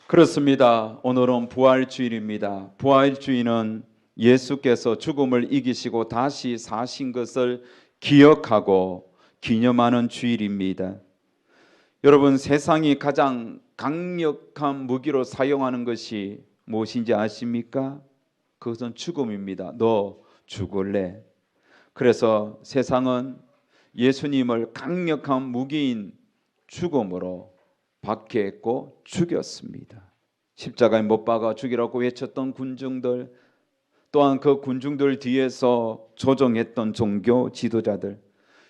그렇습니다. 오늘은 부활주일입니다. 부활주일은 예수께서 죽음을 이기시고 다시 사신 것을 기억하고 기념하는 주일입니다. 여러분, 세상이 가장 강력한 무기로 사용하는 것이 무엇인지 아십니까? 그것은 죽음입니다. 너 죽을래? 그래서 세상은 예수님을 강력한 무기인 죽음으로 박해했고 죽였습니다. 십자가에 못 박아 죽이라고 외쳤던 군중들, 또한 그 군중들 뒤에서 조종했던 종교 지도자들,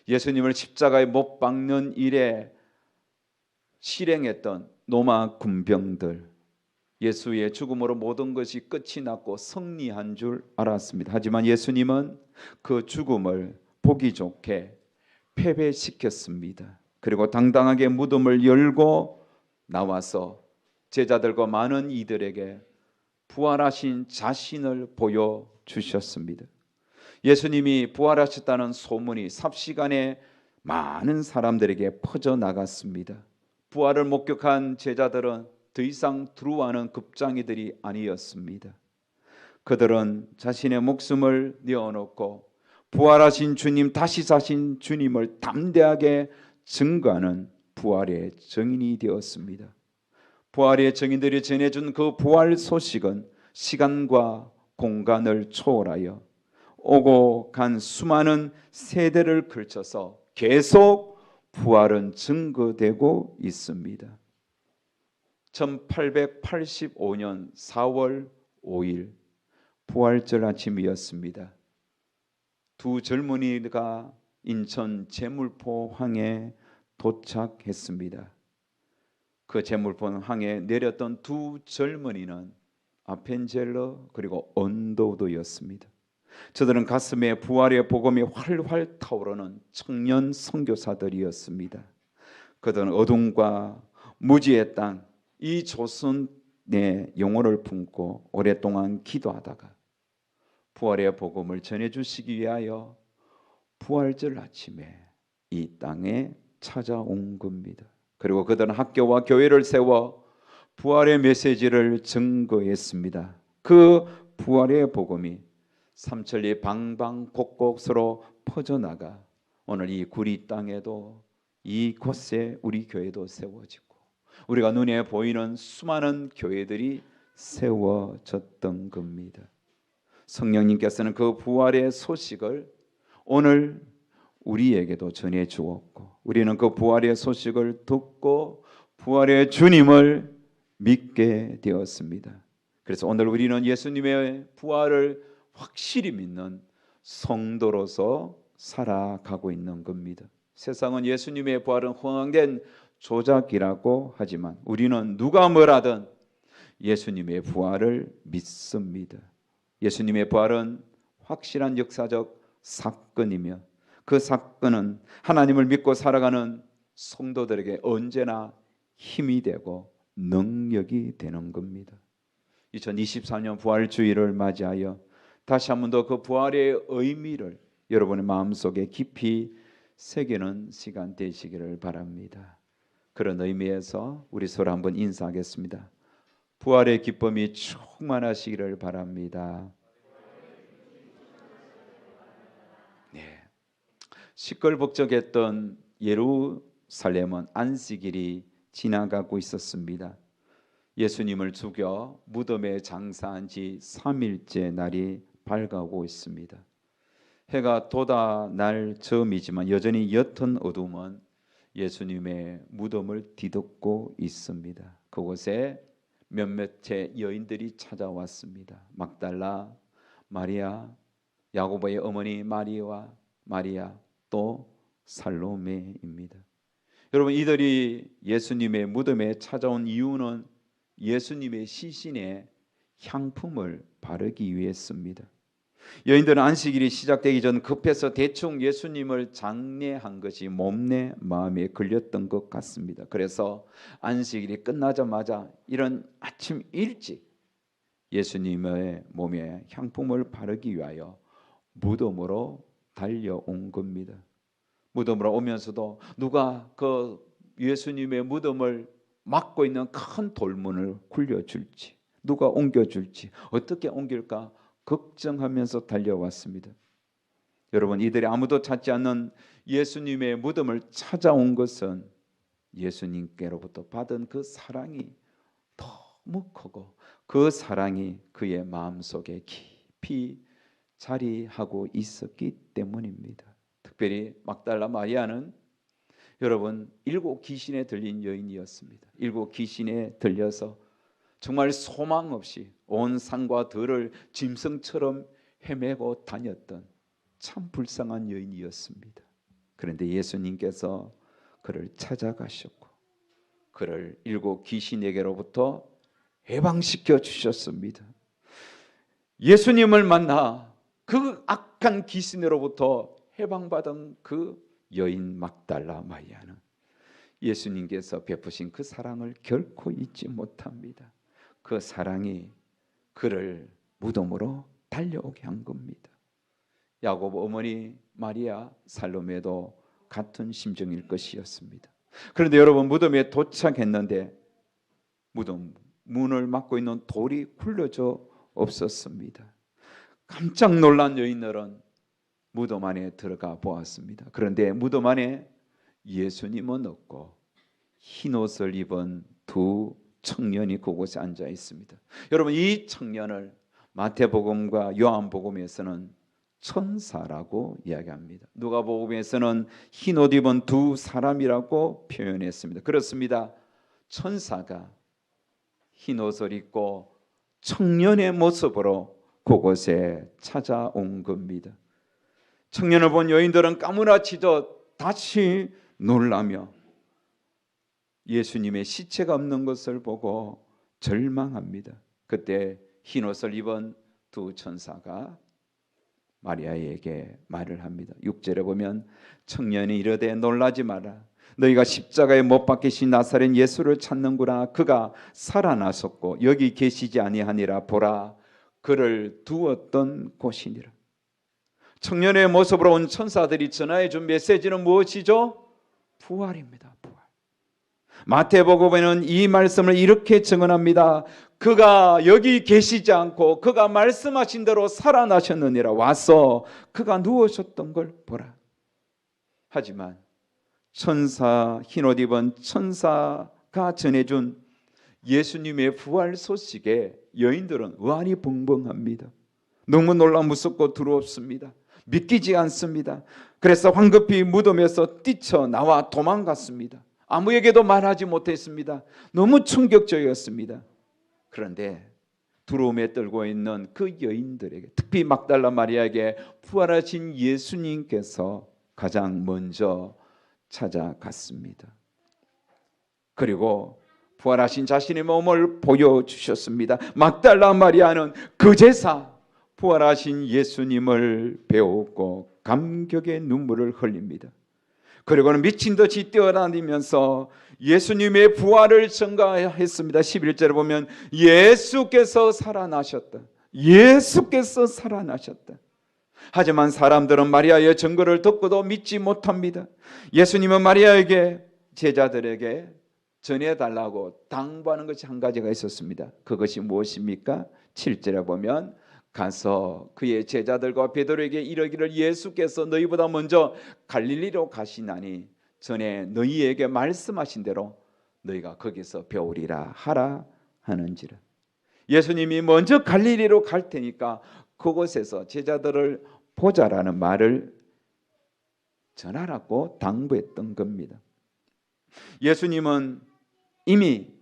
예수님을 십자가에 못 박는 일에 실행했던 로마 군병들, 예수의 죽음으로 모든 것이 끝이 났고 승리한 줄 알았습니다. 하지만 예수님은 그 죽음을 보기 좋게 패배시켰습니다. 그리고 당당하게 무덤을 열고 나와서 제자들과 많은 이들에게 부활하신 자신을 보여주셨습니다. 예수님이 부활하셨다는 소문이 삽시간에 많은 사람들에게 퍼져나갔습니다. 부활을 목격한 제자들은 더 이상 두려워하는 급장이들이 아니었습니다. 그들은 자신의 목숨을 내어놓고 부활하신 주님, 다시 사신 주님을 담대하게 증거하는 부활의 증인이 되었습니다. 부활의 증인들이 전해준 그 부활 소식은 시간과 공간을 초월하여 오고 간 수많은 세대를 걸쳐서 계속 부활은 증거되고 있습니다. 1885년 4월 5일 부활절 아침이었습니다. 두 젊은이가 인천 제물포항에 도착했습니다. 그 제물포항에 내렸던 두 젊은이는 아펜젤러 그리고 언더우드였습니다. 저들은 가슴에 부활의 복음이 활활 타오르는 청년 선교사들이었습니다. 그들은 어둠과 무지의 땅, 이 조선의 영혼을 품고 오랫동안 기도하다가 부활의 복음을 전해주시기 위하여 부활절 아침에 이 땅에 찾아온 겁니다. 그리고 그들은 학교와 교회를 세워 부활의 메시지를 증거했습니다. 그 부활의 복음이 삼천리 방방곡곡으로 퍼져나가 오늘 이 구리 땅에도 이곳에 우리 교회도 세워지고 우리가 눈에 보이는 수많은 교회들이 세워졌던 겁니다. 성령님께서는 그 부활의 소식을 오늘 우리에게도 전해 주었고 우리는 그 부활의 소식을 듣고 부활의 주님을 믿게 되었습니다. 그래서 오늘 우리는 예수님의 부활을 확실히 믿는 성도로서 살아가고 있는 겁니다. 세상은 예수님의 부활은 허황된 조작이라고 하지만 우리는 누가 뭐라든 예수님의 부활을 믿습니다. 예수님의 부활은 확실한 역사적 사건이며 그 사건은 하나님을 믿고 살아가는 성도들에게 언제나 힘이 되고 능력이 되는 겁니다. 2024년 부활주의를 맞이하여 다시 한 번 더 그 부활의 의미를 여러분의 마음속에 깊이 새기는 시간 되시기를 바랍니다. 그런 의미에서 우리 서로 한번 인사하겠습니다. 부활의 기쁨이 충만하시기를 바랍니다. 네. 시끌벅적했던 예루살렘은 안식일이 지나가고 있었습니다. 예수님을 죽여 무덤에 장사한 지 3일째 날이 밝아오고 있습니다. 해가 돋아날 즈음이지만 여전히 옅은 어둠은 예수님의 무덤을 뒤덮고 있습니다. 그곳에 몇몇의 여인들이 찾아왔습니다. 막달라, 마리아, 야고보의 어머니 마리아, 또 살로메입니다. 여러분, 이들이 예수님의 무덤에 찾아온 이유는 예수님의 시신에 향품을 바르기 위해서입니다. 여인들은 안식일이 시작되기 전 급해서 대충 예수님을 장례한 것이 몸내 마음에 걸렸던 것 같습니다. 그래서 안식일이 끝나자마자 이런 아침 일찍 예수님의 몸에 향품을 바르기 위하여 무덤으로 달려온 겁니다. 무덤으로 오면서도 누가 그 예수님의 무덤을 막고 있는 큰 돌문을 굴려줄지, 누가 옮겨줄지, 어떻게 옮길까 걱정하면서 달려왔습니다. 여러분, 이들이 아무도 찾지 않는 예수님의 무덤을 찾아온 것은 예수님께로부터 받은 그 사랑이 너무 크고 그 사랑이 그의 마음속에 깊이 자리하고 있었기 때문입니다. 특별히 막달라 마리아는 여러분 7 귀신에 들린 여인이었습니다. 7 귀신에 들려서 정말 소망 없이 온 산과 들을 짐승처럼 헤매고 다녔던 참 불쌍한 여인이었습니다. 그런데 예수님께서 그를 찾아가셨고 그를 7 귀신에게로부터 해방시켜 주셨습니다. 예수님을 만나 그 악한 귀신으로부터 해방받은 그 여인 막달라 마리아는 예수님께서 베푸신 그 사랑을 결코 잊지 못합니다. 그 사랑이 그를 무덤으로 달려오게 한 겁니다. 야곱 어머니 마리아 살로메도 같은 심정일 것이었습니다. 그런데 여러분, 무덤에 도착했는데 무덤 문을 막고 있는 돌이 굴러져 없었습니다. 깜짝 놀란 여인들은 무덤 안에 들어가 보았습니다. 그런데 무덤 안에 예수님은 없고 흰 옷을 입은 2 청년이 그곳에 앉아 있습니다. 여러분, 이 청년을 마태복음과 요한복음에서는 천사라고 이야기합니다. 누가복음에서는 흰 옷 입은 2 사람이라고 표현했습니다. 그렇습니다. 천사가 흰 옷을 입고 청년의 모습으로 그곳에 찾아온 겁니다. 청년을 본 여인들은 까무라치듯 다시 놀라며 예수님의 시체가 없는 것을 보고 절망합니다. 그때 흰 옷을 입은 2 천사가 마리아에게 말을 합니다. 6절에 보면 청년이 이르되 놀라지 마라. 너희가 십자가에 못 박히신 나사렛 예수를 찾는구나. 그가 살아나셨고 여기 계시지 아니하니라. 보라, 그를 두었던 곳이니라. 청년의 모습으로 온 천사들이 전하해 준 메시지는 무엇이죠? 부활입니다. 부활. 마태복음에는 이 말씀을 이렇게 증언합니다. 그가 여기 계시지 않고 그가 말씀하신 대로 살아나셨느니라. 와서 그가 누우셨던 걸 보라. 하지만 천사, 흰옷 입은 천사가 전해준 예수님의 부활 소식에 여인들은 의아리 벙벙합니다. 너무 놀라 무섭고 두렵습니다. 믿기지 않습니다. 그래서 황급히 무덤에서 뛰쳐나와 도망갔습니다. 아무에게도 말하지 못했습니다. 너무 충격적이었습니다. 그런데 두려움에 떨고 있는 그 여인들에게, 특히 막달라 마리아에게 부활하신 예수님께서 가장 먼저 찾아갔습니다. 그리고 부활하신 자신의 몸을 보여주셨습니다. 막달라 마리아는 그제서 부활하신 예수님을 배웠고 감격의 눈물을 흘립니다. 그리고는 미친 듯이 뛰어다니면서 예수님의 부활을 증거했습니다. 11절에 보면 예수께서 살아나셨다. 예수께서 살아나셨다. 하지만 사람들은 마리아의 증거를 듣고도 믿지 못합니다. 예수님은 마리아에게, 제자들에게 전해달라고 당부하는 것이 한 가지가 있었습니다. 그것이 무엇입니까? 7절에 보면 가서 그의 제자들과 베드로에게 이르기를 예수께서 너희보다 먼저 갈릴리로 가시나니 전에 너희에게 말씀하신 대로 너희가 거기서 배우리라 하라 하는지라. 예수님이 먼저 갈릴리로 갈 테니까 그곳에서 제자들을 보자라는 말을 전하라고 당부했던 겁니다. 예수님은 이미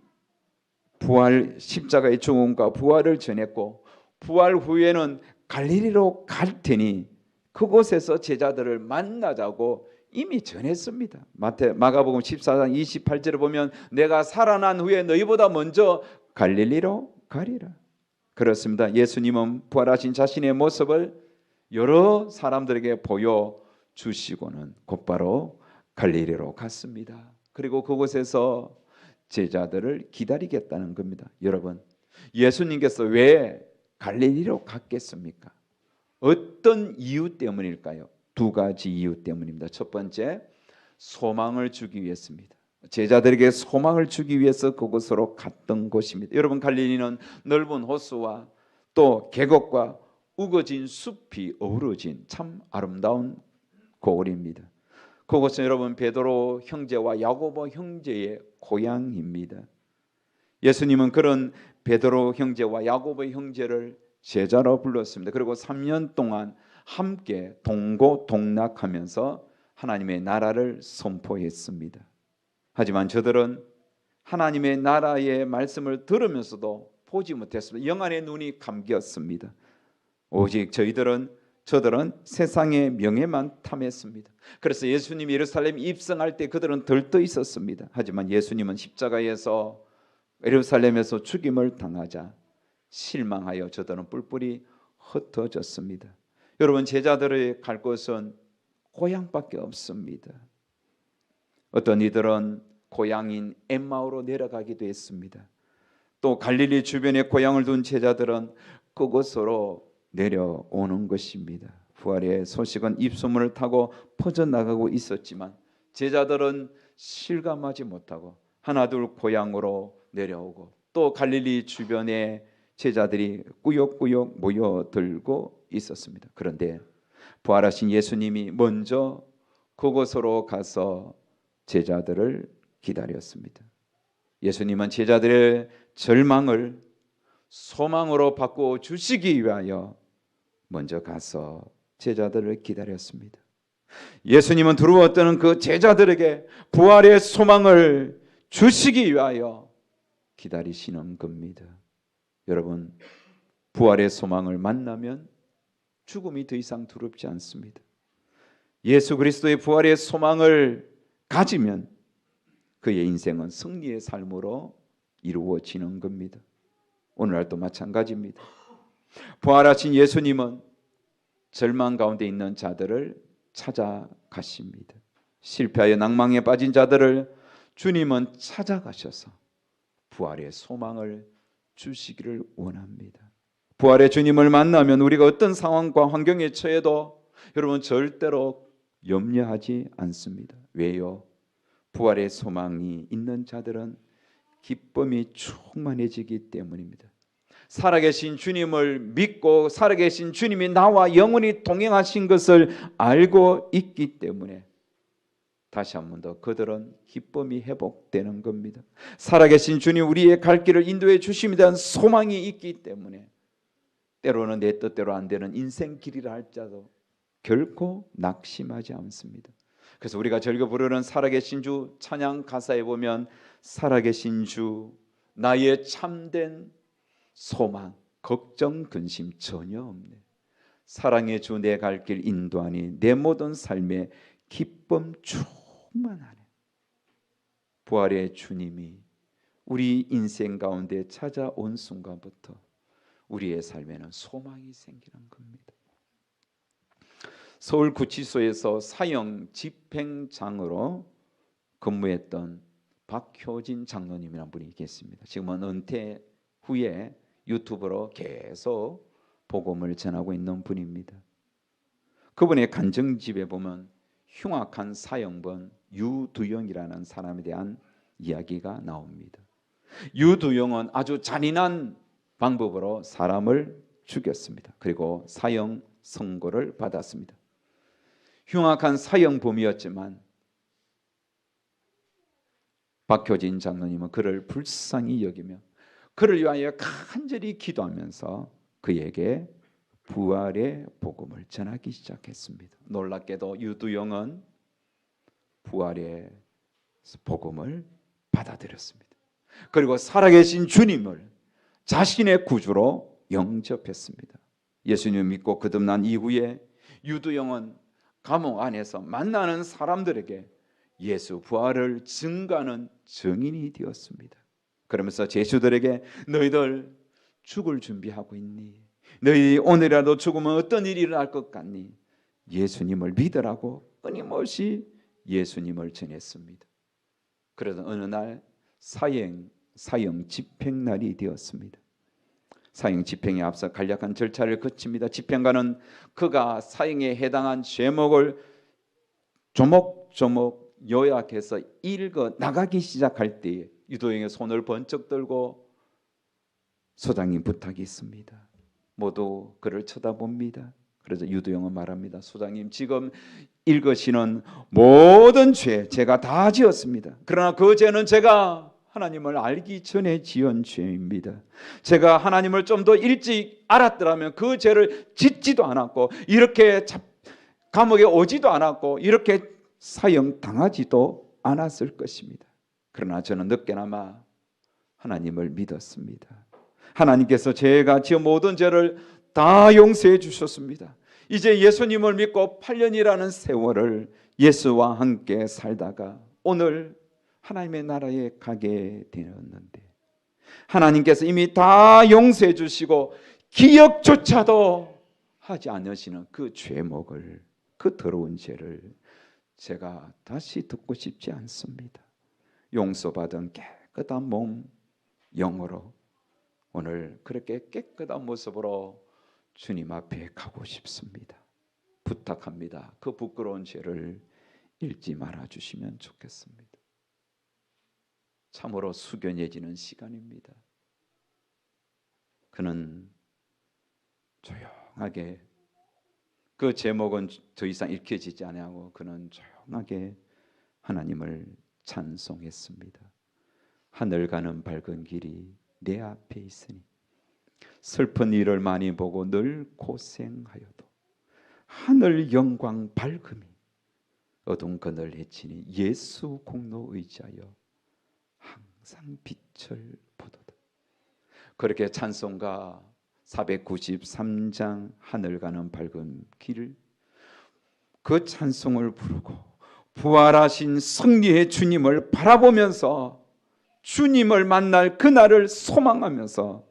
부활, 십자가의 죽음과 부활을 전했고 부활 후에는 갈릴리로 갈 테니 그곳에서 제자들을 만나자고 이미 전했습니다. 마가복음 14장 28절에 보면 내가 살아난 후에 너희보다 먼저 갈릴리로 가리라. 그렇습니다. 예수님은 부활하신 자신의 모습을 여러 사람들에게 보여주시고는 곧바로 갈릴리로 갔습니다. 그리고 그곳에서 제자들을 기다리겠다는 겁니다. 여러분, 예수님께서 왜 갈릴리로 갔겠습니까? 어떤 이유 때문일까요? 2 가지 이유 때문입니다. 첫 번째, 소망을 주기 위해서입니다. 제자들에게 소망을 주기 위해서 그곳으로 갔던 곳입니다. 여러분, 갈릴리는 넓은 호수와 또 계곡과 우거진 숲이 어우러진 참 아름다운 고을입니다. 그곳은 여러분 베드로 형제와 야고보 형제의 고향입니다. 예수님은 그런 베드로 형제와 야고보 형제를 제자로 불렀습니다. 그리고 3년 동안 함께 동고동락하면서 하나님의 나라를 선포했습니다. 하지만 저들은 하나님의 나라의 말씀을 들으면서도 보지 못했습니다. 영안의 눈이 감겼습니다. 오직 저들은 세상의 명예만 탐했습니다. 그래서 예수님이 예루살렘 입성할 때 그들은 들떠 있었습니다. 하지만 예수님은 십자가에서 예루살렘에서 죽임을 당하자 실망하여 저들은 뿔뿔이 흩어졌습니다. 여러분, 제자들의 갈 곳은 고향밖에 없습니다. 어떤 이들은 고향인 엠마오로 내려가기도 했습니다. 또 갈릴리 주변에 고향을 둔 제자들은 그곳으로 내려오는 것입니다. 부활의 소식은 입소문을 타고 퍼져나가고 있었지만 제자들은 실감하지 못하고 하나둘 고향으로 내려오고 또 갈릴리 주변에 제자들이 꾸역꾸역 모여들고 있었습니다. 그런데 부활하신 예수님이 먼저 그곳으로 가서 제자들을 기다렸습니다. 예수님은 제자들의 절망을 소망으로 바꾸어 주시기 위하여 먼저 가서 제자들을 기다렸습니다. 예수님은 들어왔던 그 제자들에게 부활의 소망을 주시기 위하여 기다리시는 겁니다. 여러분, 부활의 소망을 만나면 죽음이 더 이상 두렵지 않습니다. 예수 그리스도의 부활의 소망을 가지면 그의 인생은 승리의 삶으로 이루어지는 겁니다. 오늘날도 마찬가지입니다. 부활하신 예수님은 절망 가운데 있는 자들을 찾아가십니다. 실패하여 낭망에 빠진 자들을 주님은 찾아가셔서 부활의 소망을 주시기를 원합니다. 부활의 주님을 만나면 우리가 어떤 상황과 환경에 처해도 여러분 절대로 염려하지 않습니다. 왜요? 부활의 소망이 있는 자들은 기쁨이 충만해지기 때문입니다. 살아계신 주님을 믿고 살아계신 주님이 나와 영원히 동행하신 것을 알고 있기 때문에 다시 한 번 더 그들은 기쁨이 회복되는 겁니다. 살아계신 주님 우리의 갈 길을 인도해 주심에 대한 소망이 있기 때문에 때로는 내 뜻대로 안 되는 인생 길이라 할지라도 결코 낙심하지 않습니다. 그래서 우리가 즐겨 부르는 살아계신 주 찬양 가사에 보면 살아계신 주 나의 참된 소망 걱정 근심 전혀 없네. 사랑의 주 내 갈 길 인도하니 내 모든 삶에 기쁨 충만하네. 부활의 주님이 우리 인생 가운데 찾아온 순간부터 우리의 삶에는 소망이 생기는 겁니다. 서울구치소에서 사형 집행장으로 근무했던 박효진 장로님이라는 분이 계십니다. 지금은 은퇴 후에 유튜브로 계속 복음을 전하고 있는 분입니다. 그분의 간증집에 보면 흉악한 사형범 유두영이라는 사람에 대한 이야기가 나옵니다. 유두영은 아주 잔인한 방법으로 사람을 죽였습니다. 그리고 사형 선고를 받았습니다. 흉악한 사형범이었지만 박효진 장로님은 그를 불쌍히 여기며 그를 위하여 간절히 기도하면서 그에게 부활의 복음을 전하기 시작했습니다. 놀랍게도 유두영은 부활의 복음을 받아들였습니다. 그리고 살아계신 주님을 자신의 구주로 영접했습니다. 예수님을 믿고 거듭난 이후에 유두영은 감옥 안에서 만나는 사람들에게 예수 부활을 증거하는 증인이 되었습니다. 그러면서 제수들에게 너희들 죽을 준비하고 있니? 너희 오늘이라도 죽으면 어떤 일이 일어날 것 같니? 예수님을 믿으라고 끊임없이 예수님을 전했습니다. 그래서 어느 날 사형 집행날이 되었습니다. 사형 집행에 앞서 간략한 절차를 거칩니다. 집행관은 그가 사형에 해당한 죄목을 조목조목 요약해서 읽어 나가기 시작할 때에 유도영의 손을 번쩍 들고 소장님 부탁이 있습니다. 모두 그를 쳐다봅니다. 그래서 유도영은 말합니다. 소장님, 지금 읽으시는 모든 죄 제가 다 지었습니다. 그러나 그 죄는 제가 하나님을 알기 전에 지은 죄입니다. 제가 하나님을 좀 더 일찍 알았더라면 그 죄를 짓지도 않았고 이렇게 감옥에 오지도 않았고 이렇게 사형 당하지도 않았을 것입니다. 그러나 저는 늦게나마 하나님을 믿었습니다. 하나님께서 제가 지은 모든 죄를 다 용서해 주셨습니다. 이제 예수님을 믿고 8년이라는 세월을 예수와 함께 살다가 오늘 하나님의 나라에 가게 되었는데 하나님께서 이미 다 용서해 주시고 기억조차도 하지 않으시는 그 죄목을, 그 더러운 죄를 제가 다시 듣고 싶지 않습니다. 용서받은 깨끗한 몸, 영으로 오늘 그렇게 깨끗한 모습으로 주님 앞에 가고 싶습니다. 부탁합니다. 그 부끄러운 죄를 잊지 말아 주시면 좋겠습니다. 참으로 숙연해지는 시간입니다. 그는 조용하게 그 제목은 더 이상 읽혀지지 아니하고 그는 조용하게 하나님을 찬송했습니다. 하늘 가는 밝은 길이 내 앞에 있으니 슬픈 일을 많이 보고 늘 고생하여도 하늘 영광 밝음이 어두운 그늘 헤치니 예수 공로 의지하여 항상 빛을 보도다. 그렇게 찬송가 493장 하늘 가는 밝은 길을 그 찬송을 부르고 부활하신 승리의 주님을 바라보면서 주님을 만날 그날을 소망하면서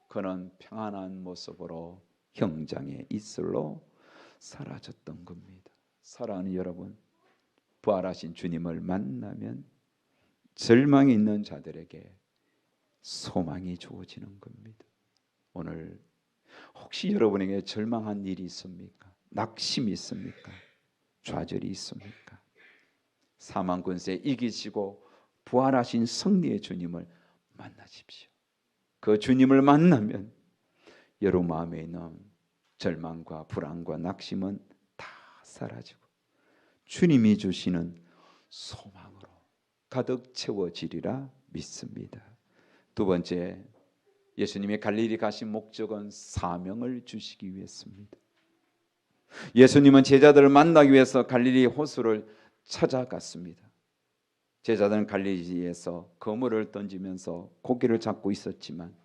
그는 평안한 모습으로 형장의 이슬로 사라졌던 겁니다. 사랑하는 여러분, 부활하신 주님을 만나면 절망이 있는 자들에게 소망이 주어지는 겁니다. 오늘 혹시 여러분에게 절망한 일이 있습니까? 낙심이 있습니까? 좌절이 있습니까? 사망 권세 이기시고 부활하신 승리의 주님을 만나십시오. 그 주님을 만나면 여러분 마음에 있는 절망과 불안과 낙심은 다 사라지고 주님이 주시는 소망으로 가득 채워지리라 믿습니다. 두 번째, 예수님이 갈릴리 가신 목적은 사명을 주시기 위해서입니다. 예수님은 제자들을 만나기 위해서 갈릴리 호수를 찾아갔습니다. 제자들은 갈릴리에서 그물을 던지면서 고기를 잡고 있었지만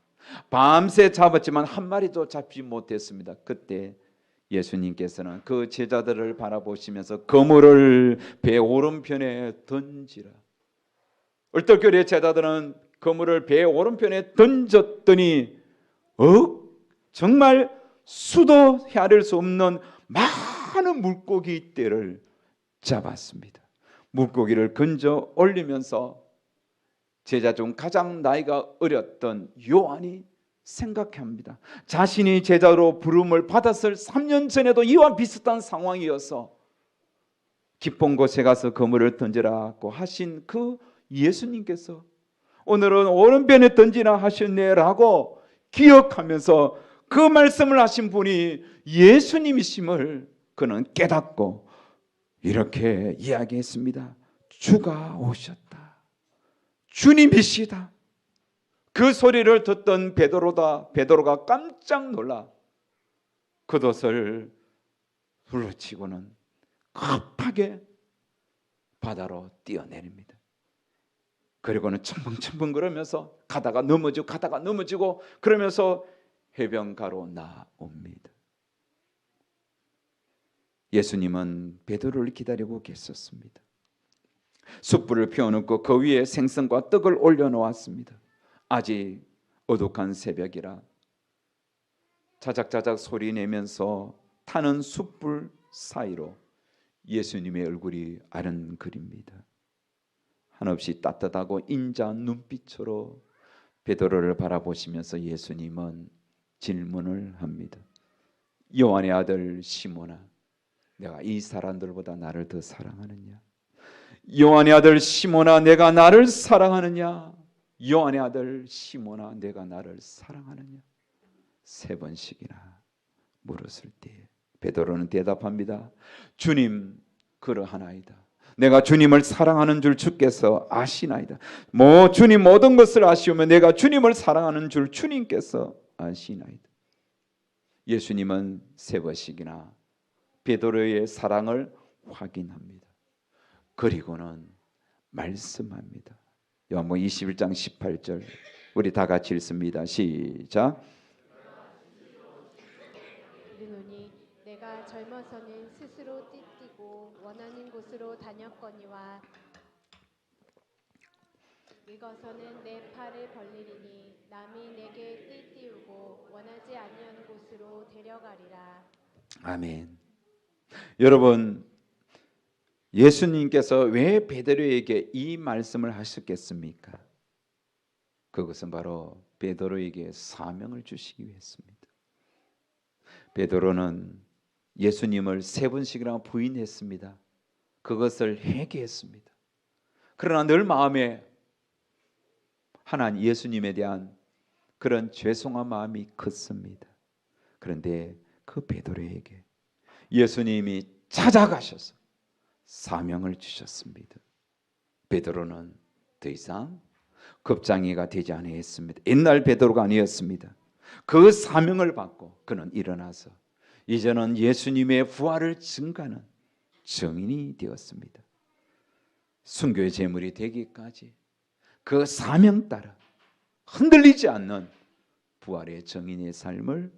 밤새 잡았지만 한 마리도 잡지 못했습니다. 그때 예수님께서는 그 제자들을 바라보시면서 그물을 배 오른편에 던지라. 얼떨결에 제자들은 그물을 배 오른편에 던졌더니 정말 수도 헤아릴 수 없는 많은 물고기 떼를 잡았습니다. 물고기를 건져 올리면서 제자 중 가장 나이가 어렸던 요한이 생각합니다. 자신이 제자로 부름을 받았을 3년 전에도 이와 비슷한 상황이어서 깊은 곳에 가서 그물을 던지라고 하신 그 예수님께서 오늘은 오른편에 던지라 하셨네라고 기억하면서 그 말씀을 하신 분이 예수님이심을 그는 깨닫고 이렇게 이야기했습니다. 주가 오셨다. 주님이시다. 그 소리를 듣던 베드로가 깜짝 놀라 겉옷을 둘러치고는 급하게 바다로 뛰어내립니다. 그리고는 첨벙첨벙 그러면서 가다가 넘어지고 그러면서 해변가로 나옵니다. 예수님은 베드로를 기다리고 계셨습니다. 숯불을 피워놓고 그 위에 생선과 떡을 올려놓았습니다. 아직 어둑한 새벽이라 자작자작 소리 내면서 타는 숯불 사이로 예수님의 얼굴이 아른거립니다. 한없이 따뜻하고 인자한 눈빛으로 베드로를 바라보시면서 예수님은 질문을 합니다. 요한의 아들 시몬아, 내가 이 사람들보다 나를 더 사랑하느냐? 요한의 아들 시몬아 내가 나를 사랑하느냐? 요한의 아들 시몬아 내가 나를 사랑하느냐? 3번씩이나 물었을 때 베드로는 대답합니다. 주님 그러하나이다. 내가 주님을 사랑하는 줄 주께서 아시나이다. 주님 모든 것을 아시오며 내가 주님을 사랑하는 줄 주님께서 아시나이다. 예수님은 3번씩이나 베드로의 사랑을 확인합니다. 그리고는 말씀합니다. 요한복음 21장 18절 우리 다 같이 읽습니다. 시작. 이르노니 내가 젊어서는 스스로 띠띠고 원하는 곳으로 다녔거니와 늙어서는 내 팔을 벌리리니 남이 내게 띠띠우고 원하지 아니하는 곳으로 데려가리라. 아멘. 여러분, 예수님께서 왜 베드로에게 이 말씀을 하셨겠습니까? 그것은 바로 베드로에게 사명을 주시기 위해서입니다. 베드로는 예수님을 3번씩이나 부인했습니다. 그것을 회개했습니다. 그러나 늘 마음에 하나님 예수님에 대한 그런 죄송한 마음이 컸습니다. 그런데 그 베드로에게 예수님이 찾아가셔서 사명을 주셨습니다. 베드로는 더 이상 겁쟁이가 되지 아니했습니다. 옛날 베드로가 아니었습니다. 그 사명을 받고 그는 일어나서 이제는 예수님의 부활을 증거하는 증인이 되었습니다. 순교의 제물이 되기까지 그 사명 따라 흔들리지 않는 부활의 증인의 삶을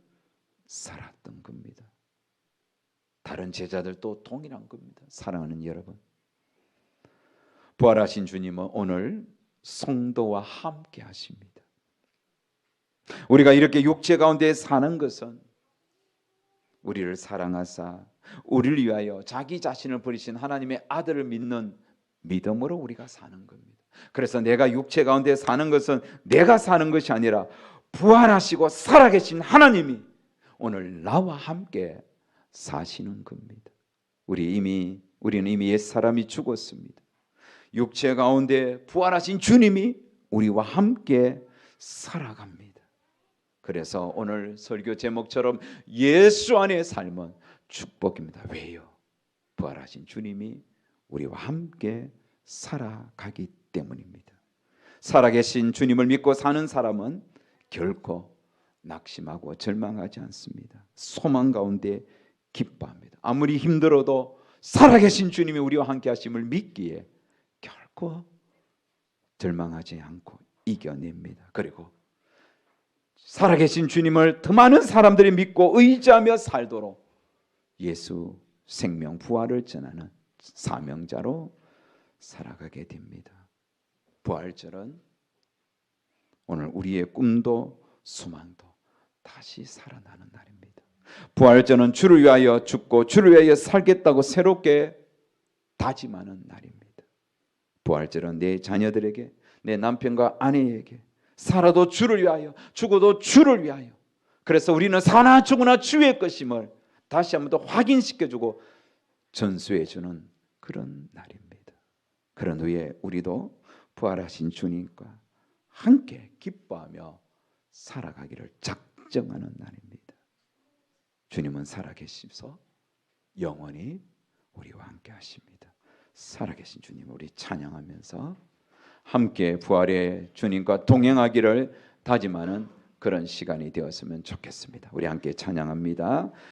살았던 겁니다. 다른 제자들도 동일한 겁니다. 사랑하는 여러분, 부활하신 주님은 오늘 성도와 함께 하십니다. 우리가 이렇게 육체 가운데 사는 것은 우리를 사랑하사 우리를 위하여 자기 자신을 버리신 하나님의 아들을 믿는 믿음으로 우리가 사는 겁니다. 그래서 내가 육체 가운데 사는 것은 내가 사는 것이 아니라 부활하시고 살아계신 하나님이 오늘 나와 함께 사시는 겁니다. 우리는 이미 옛사람이 죽었습니다. 육체 가운데 부활하신 주님이 우리와 함께 살아갑니다. 그래서 오늘 설교 제목처럼 예수 안의 삶은 축복입니다. 왜요? 부활하신 주님이 우리와 함께 살아가기 때문입니다. 살아계신 주님을 믿고 사는 사람은 결코 낙심하고 절망하지 않습니다. 소망 가운데 기뻐합니다. 아무리 힘들어도 살아계신 주님이 우리와 함께 하심을 믿기에 결코 절망하지 않고 이겨냅니다. 그리고 살아계신 주님을 더 많은 사람들이 믿고 의지하며 살도록 예수 생명 부활을 전하는 사명자로 살아가게 됩니다. 부활절은 오늘 우리의 꿈도 소망도 다시 살아나는 날입니다. 부활절은 주를 위하여 죽고 주를 위하여 살겠다고 새롭게 다짐하는 날입니다. 부활절은 내 자녀들에게, 내 남편과 아내에게 살아도 주를 위하여 죽어도 주를 위하여, 그래서 우리는 사나 죽으나 주의 것임을 다시 한 번 더 확인시켜주고 전수해주는 그런 날입니다. 그런 후에 우리도 부활하신 주님과 함께 기뻐하며 살아가기를 작정하는 날입니다. 주님은 살아계시서 영원히 우리와 함께 하십니다. 살아계신 주님 우리 찬양하면서 함께 부활의 주님과 동행하기를 다짐하는 그런 시간이 되었으면 좋겠습니다. 우리 함께 찬양합니다.